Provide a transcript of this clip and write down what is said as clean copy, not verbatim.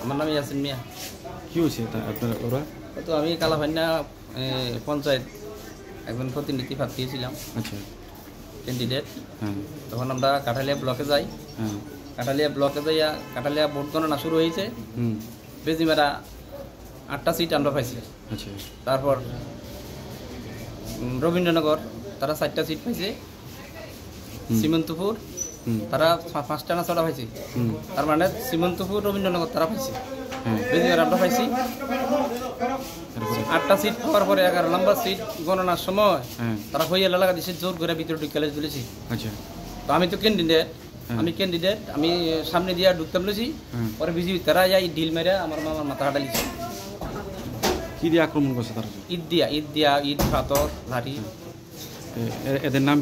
আমার নাম ইয়াসিন মিয়া। কি হয়েছে আপনার ওরা? তো আমি কালাভান্না পঞ্চায়েত একজন প্রতিনিধি প্রার্থী ছিলাম। আচ্ছা, ক্যান্ডিডেট। হ্যাঁ। তখন আমরা কাঠালিয়া ব্লকে যাই। হ্যাঁ। কাঠালিয়া ব্লকে যাইয়া কাঠালিয়া ভোট গণনা শুরু হয়েছে। বেজিমেরা 8টা সিট আমরা পাইছি। আচ্ছা। তারপর রবীন্দ্রনগর তারা 4টা সিট পাইছে। সীমন্তপুর তারা 5টা না 6টা পাইছে। তার মানে সীমন্তপুর রবীন্দ্রনগর তারা পাইছে। বেজিমেরা আমরা পাইছি 8টা সিট পাওয়ার পরে 11 নম্বর সিট গণনার সময় তারা হইয়া লাগা দিছে জোর করে ভিতরে ঢুকালে তুলেছি। আচ্ছা। তো আমি তো ক্যান্ডিডেট, আমি সামনে দিয়ে ঢুকতাম লুছি। পরে বিজেপি তারা যাই ডিল মেরে আমার মামার মাথা হাঁটালিছে। কি দিয়ে আক্রমণ করছে তারা? ঈদ দিয়া, ঈদ পাথর লাঠি। এদের নাম